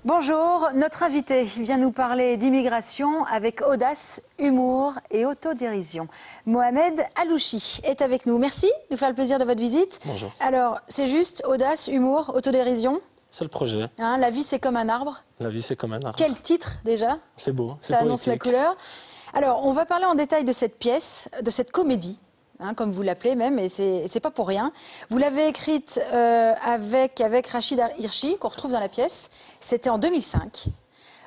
Bonjour, notre invité vient nous parler d'immigration avec audace, humour et autodérision. Mohamed Alouchi est avec nous. Merci de nous faire le plaisir de votre visite. Bonjour. Alors, c'est juste audace, humour, autodérision? C'est le projet. Hein, la vie, c'est comme un arbre. La vie, c'est comme un arbre. Quel titre déjà? C'est beau, c'est Ça annonce la poétique. couleur. Alors, on va parler en détail de cette pièce, de cette comédie. Hein, comme vous l'appelez même, et c'est pas pour rien. Vous l'avez écrite avec Rachid Hirchi, qu'on retrouve dans la pièce. C'était en 2005.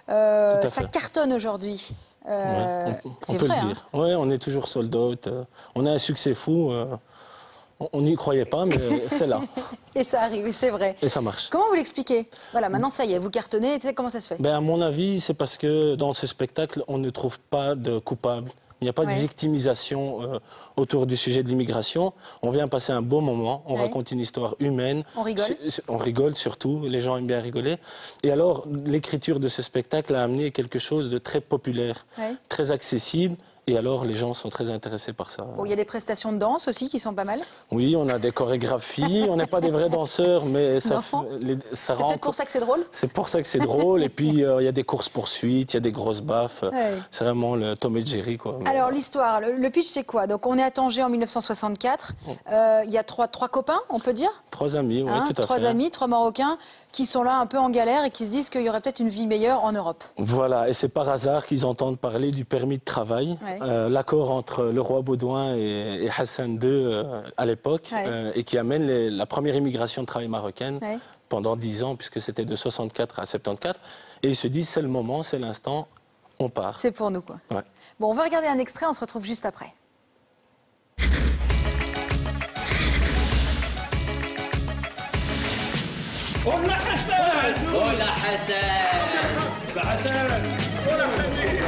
Ça cartonne aujourd'hui. On c'est peut vrai, le dire. Ouais, on est toujours sold out. On a un succès fou. On n'y croyait pas, mais c'est là. Et ça arrive, et c'est vrai. Et ça marche. Comment vous l'expliquez? Voilà, maintenant ça y est, vous cartonnez, comment ça se fait? Ben, à mon avis, c'est parce que dans ce spectacle, on ne trouve pas de coupable. Il n'y a pas de victimisation autour du sujet de l'immigration. On vient passer un beau moment, on raconte une histoire humaine. On rigole. On rigole surtout, les gens aiment bien rigoler. Et alors, l'écriture de ce spectacle a amené quelque chose de très populaire, très accessible. Et alors, les gens sont très intéressés par ça. Bon, il y a des prestations de danse aussi qui sont pas mal. Oui, on a des chorégraphies. On n'est pas des vrais danseurs, mais ça rend... C'est peut-être pour ça que c'est drôle. C'est pour ça que c'est drôle. Et puis, il y a des courses-poursuites, il y a des grosses baffes. C'est vraiment le Tom et Jerry, quoi. Alors, l'histoire, le pitch, c'est quoi? Donc, on est à Tanger en 1964. Il y a trois copains, on peut dire? Trois amis, oui, tout à fait. Trois amis, trois Marocains, qui sont là un peu en galère et qui se disent qu'il y aurait peut-être une vie meilleure en Europe. Voilà, et c'est par hasard qu'ils entendent parler du permis de travail. L'accord entre le roi Baudouin et Hassan II à l'époque, et qui amène la première immigration de travail marocaine pendant 10 ans, puisque c'était de 64 à 74. Et ils se disent, c'est le moment, c'est l'instant, on part. C'est pour nous, quoi. Ouais. Bon, on va regarder un extrait, on se retrouve juste après. ولا حسن ولا حسن حسن ولا حبيبي.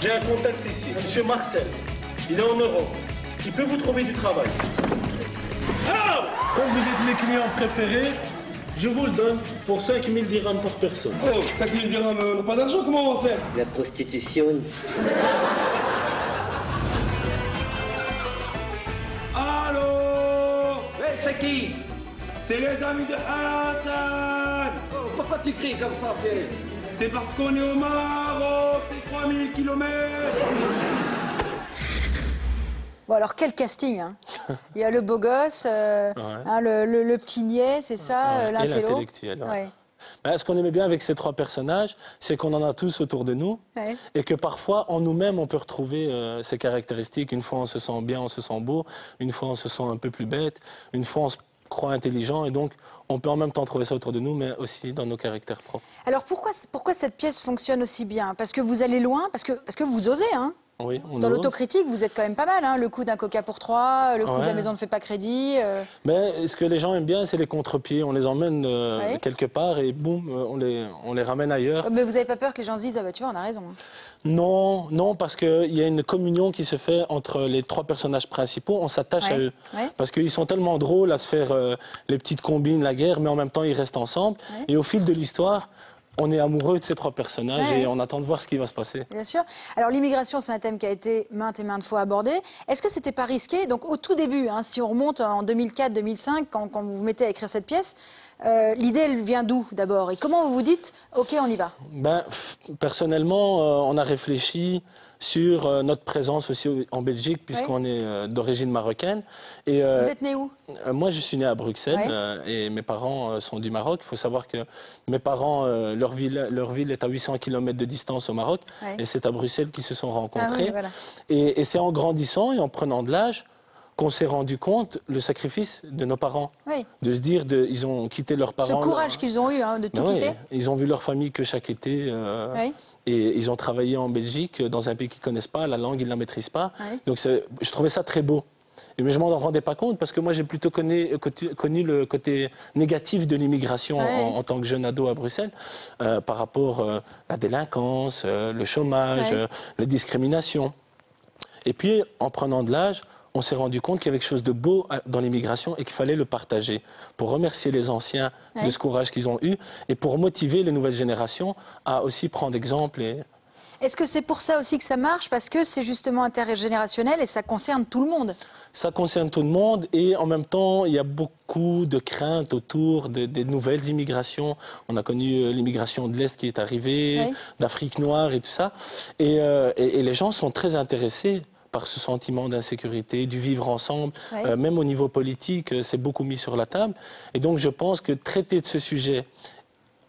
J'ai un contact ici, Monsieur Marcel. Il est en Europe. Il peut vous trouver du travail. Comme vous êtes mes clients préférés, je vous le donne pour 5 000 dirhams par personne. Oh, 5 000 dirhams, on n'a pas d'argent, comment on va faire? La prostitution. Allô? Ouais, c'est qui? C'est les amis de Hassan. Pourquoi tu cries comme ça, Phil? C'est parce qu'on est au Maroc, c'est 3000 km. Bon, alors, quel casting, hein. Il y a le beau gosse, le petit niais, c'est ça, l'intello. Et l'intellectuel, ce qu'on aimait bien avec ces trois personnages, c'est qu'on en a tous autour de nous, et que parfois, en nous-mêmes, on peut retrouver ces caractéristiques. Une fois, on se sent bien, on se sent beau. Une fois, on se sent un peu plus bête. Une fois, on se croit intelligent. Et donc, on peut en même temps trouver ça autour de nous, mais aussi dans nos caractères propres. Alors, pourquoi cette pièce fonctionne aussi bien? Parce que vous allez loin, parce que vous osez, hein. Oui, dans l'autocritique, vous êtes quand même pas mal, hein. Le coup d'un coca pour trois, le coup de la maison ne fait pas crédit. Mais ce que les gens aiment bien, c'est les contre-pieds. On les emmène quelque part et boum, on les ramène ailleurs. Mais vous n'avez pas peur que les gens se disent, ah bah tu vois, on a raison. Non, non, parce qu'il y a une communion qui se fait entre les trois personnages principaux. On s'attache à eux. Parce qu'ils sont tellement drôles à se faire les petites combines, la guerre, mais en même temps, ils restent ensemble. Et au fil de l'histoire, on est amoureux de ces trois personnages et on attend de voir ce qui va se passer. Bien sûr. Alors l'immigration, c'est un thème qui a été maintes et maintes fois abordé. Est-ce que c'était pas risqué? Donc au tout début, hein, si on remonte en 2004-2005, quand vous vous mettez à écrire cette pièce, l'idée, elle vient d'où d'abord? Et comment vous vous dites, OK, on y va? Personnellement, on a réfléchi sur notre présence aussi en Belgique, puisqu'on est d'origine marocaine. Et, vous êtes né où? Moi, je suis né à Bruxelles et mes parents sont du Maroc. Il faut savoir que mes parents, leur ville est à 800 km de distance au Maroc. Et c'est à Bruxelles qu'ils se sont rencontrés. Et c'est en grandissant et en prenant de l'âge qu'on s'est rendu compte le sacrifice de nos parents. De se dire, ils ont quitté leurs parents. Ce courage qu'ils ont eu, hein, de tout quitter. Ils ont vu leur famille que chaque été. Et ils ont travaillé en Belgique, dans un pays qu'ils ne connaissent pas, la langue, ils ne la maîtrisent pas. Donc je trouvais ça très beau. Mais je ne m'en rendais pas compte parce que moi, j'ai plutôt connu le côté négatif de l'immigration en tant que jeune ado à Bruxelles, par rapport à la délinquance, le chômage, la discrimination. Et puis, en prenant de l'âge, on s'est rendu compte qu'il y avait quelque chose de beau dans l'immigration et qu'il fallait le partager pour remercier les anciens de ce courage qu'ils ont eu et pour motiver les nouvelles générations à aussi prendre exemple. Est-ce que c'est pour ça aussi que ça marche? Parce que c'est justement intergénérationnel et ça concerne tout le monde. Ça concerne tout le monde et en même temps, il y a beaucoup beaucoup de craintes autour des nouvelles immigrations. On a connu l'immigration de l'Est qui est arrivée, d'Afrique noire et tout ça. Et les gens sont très intéressés par ce sentiment d'insécurité, du vivre ensemble. Même au niveau politique, c'est beaucoup mis sur la table. Et donc, je pense que traiter de ce sujet,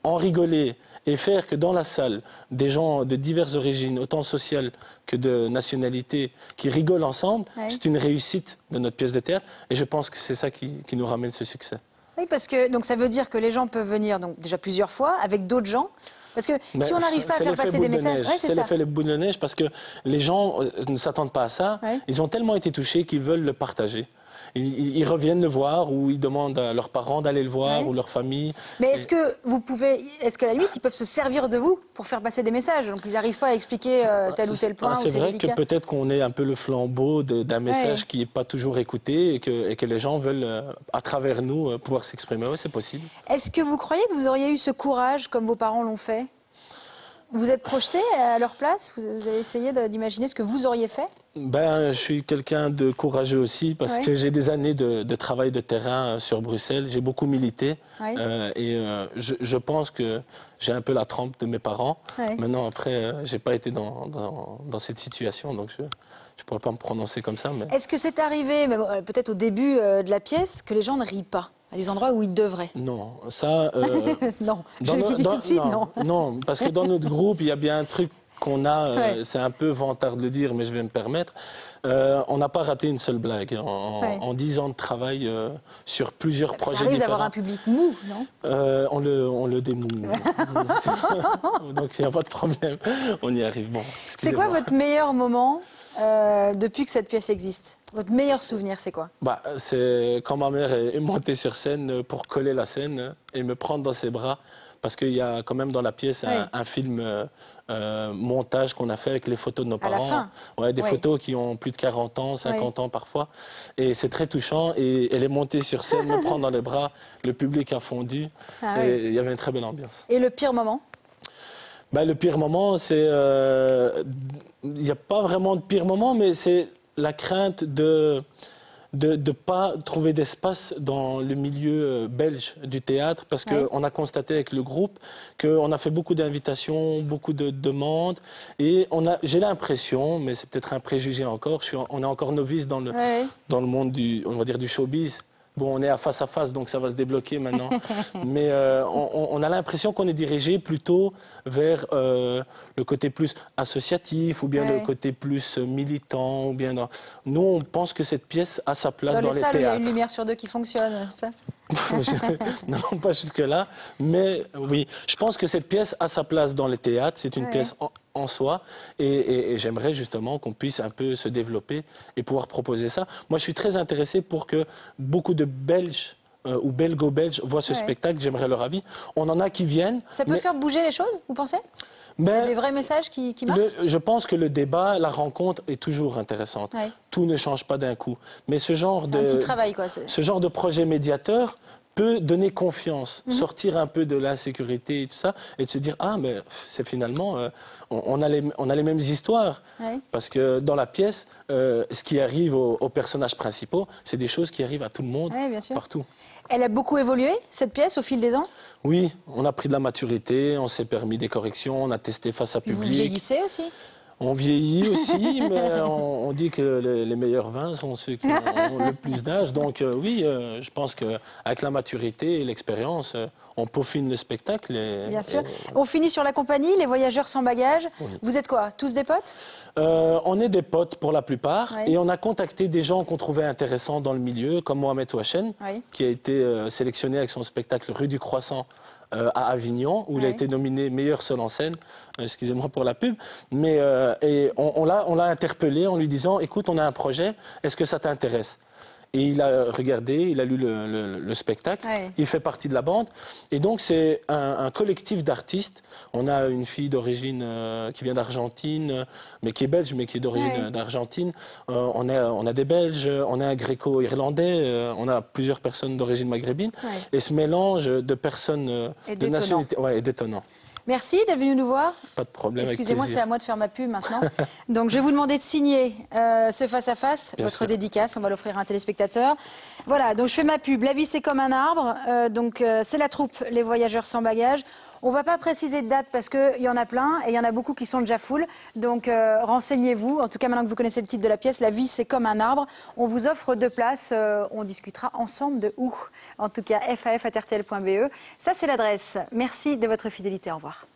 en rigoler, et faire que dans la salle, des gens de diverses origines, autant sociales que de nationalités, qui rigolent ensemble, c'est une réussite de notre pièce de théâtre. Et je pense que c'est ça qui nous ramène ce succès. Oui, parce que donc, ça veut dire que les gens peuvent venir donc, déjà plusieurs fois avec d'autres gens. Parce que si on n'arrive pas à faire passer des messages... c'est l'effet boule de neige, parce que les gens ne s'attendent pas à ça. Ils ont tellement été touchés qu'ils veulent le partager. Ils reviennent le voir ou ils demandent à leurs parents d'aller le voir ou leur famille. Mais est-ce que vous pouvez, est-ce qu'à la limite ils peuvent se servir de vous pour faire passer des messages? Donc ils n'arrivent pas à expliquer tel ou tel point. C'est vrai que peut-être qu'on est un peu le flambeau d'un message qui n'est pas toujours écouté et que les gens veulent, à travers nous, pouvoir s'exprimer. Oui, c'est possible. Est-ce que vous croyez que vous auriez eu ce courage comme vos parents l'ont fait? Vous êtes projeté à leur place? Vous avez essayé d'imaginer ce que vous auriez fait? Je suis quelqu'un de courageux aussi parce que j'ai des années de travail de terrain sur Bruxelles. J'ai beaucoup milité et je pense que j'ai un peu la trempe de mes parents. Maintenant, après, je n'ai pas été dans cette situation, donc je ne pourrais pas me prononcer comme ça. Mais... Est-ce que c'est arrivé, peut-être au début de la pièce, que les gens ne rient pas à des endroits où ils devraient? Non, ça... non, je le dis tout de suite, non. Non, parce que dans notre groupe, il y a bien un truc qu'on a, c'est un peu vantard de le dire, mais je vais me permettre, on n'a pas raté une seule blague en 10 ans de travail sur plusieurs projets différents. Ça arrive d'avoir un public mou, non? On le démoule. Donc il n'y a pas de problème, on y arrive. Bon, c'est quoi votre meilleur moment depuis que cette pièce existe? Votre meilleur souvenir, c'est quoi? C'est quand ma mère est montée sur scène pour coller la scène et me prendre dans ses bras. Parce qu'il y a quand même dans la pièce un film montage qu'on a fait avec les photos de nos parents. À la fin. Des photos qui ont plus de 40 ans, 50 ans parfois. Et c'est très touchant. Et elle est montée sur scène, me prendre dans les bras. Le public a fondu. Et il y avait une très belle ambiance. Et le pire moment? Le pire moment, c'est... Il n'y a pas vraiment de pire moment, mais c'est la crainte de ne pas trouver d'espace dans le milieu belge du théâtre, parce qu'on a constaté avec le groupe qu'on a fait beaucoup d'invitations, beaucoup de demandes, et j'ai l'impression, mais c'est peut-être un préjugé encore, on est encore novice dans le monde on va dire du showbiz. Bon, on est à face, donc ça va se débloquer maintenant. Mais on a l'impression qu'on est dirigé plutôt vers le côté plus associatif ou bien le côté plus militant. Ou bien Nous, on pense que cette pièce a sa place dans les théâtres. Où il y a une lumière sur deux qui fonctionne, ça? Non, pas jusque-là. Mais oui, je pense que cette pièce a sa place dans les théâtres. C'est une pièce en soi. Et j'aimerais justement qu'on puisse un peu se développer et pouvoir proposer ça. Moi, je suis très intéressé pour que beaucoup de Belges ou belgo-belges voient ce spectacle. J'aimerais leur avis. On en a qui viennent. Ça peut faire bouger les choses, vous pensez? Il y a des vrais messages qui marchent? Je pense que le débat, la rencontre est toujours intéressante. Tout ne change pas d'un coup. Mais ce genre un petit travail, quoi. Ce genre de projet médiateur peut donner confiance, sortir un peu de l'insécurité et tout ça, et de se dire mais c'est finalement on a les mêmes histoires, parce que dans la pièce, ce qui arrive aux personnages principaux, c'est des choses qui arrivent à tout le monde, partout. Elle a beaucoup évolué, cette pièce, au fil des ans? Oui, on a pris de la maturité, on s'est permis des corrections, on a testé face à public. Vous vieillissez aussi? On vieillit aussi, mais on dit que les meilleurs vins sont ceux qui ont le plus d'âge. Donc oui, je pense qu'avec la maturité et l'expérience, on peaufine le spectacle. Bien sûr. On finit sur la compagnie, les voyageurs sans bagages. Vous êtes quoi? Tous des potes? On est des potes pour la plupart. Et on a contacté des gens qu'on trouvait intéressants dans le milieu, comme Mohamed Ouachen, qui a été sélectionné avec son spectacle Rue du Croissant à Avignon, où il a été nominé meilleur seul en scène. Excusez-moi pour la pub. Mais et on l'a interpellé en lui disant « Écoute, on a un projet, est-ce que ça t'intéresse ?» Et il a regardé, il a lu le spectacle, il fait partie de la bande. Et donc, c'est un collectif d'artistes. On a une fille d'origine qui vient d'Argentine, mais qui est belge, mais qui est d'origine d'Argentine. On a des Belges, on a un gréco-irlandais, on a plusieurs personnes d'origine maghrébine. Et ce mélange de personnes de nationalité est détonnant. Merci d'être venu nous voir. Pas de problème. Excusez-moi, c'est à moi de faire ma pub maintenant. Donc, je vais vous demander de signer ce face-à-face, votre dédicace. On va l'offrir à un téléspectateur. Voilà, donc je fais ma pub. La vie, c'est comme un arbre. C'est la troupe Les Voyageurs sans bagages. On ne va pas préciser de date parce qu'il y en a plein et il y en a beaucoup qui sont déjà full. Donc, renseignez-vous. En tout cas, maintenant que vous connaissez le titre de la pièce, La vie, c'est comme un arbre. On vous offre 2 places. On discutera ensemble de où. En tout cas, faf@rtl.be. Ça, c'est l'adresse. Merci de votre fidélité. Au revoir.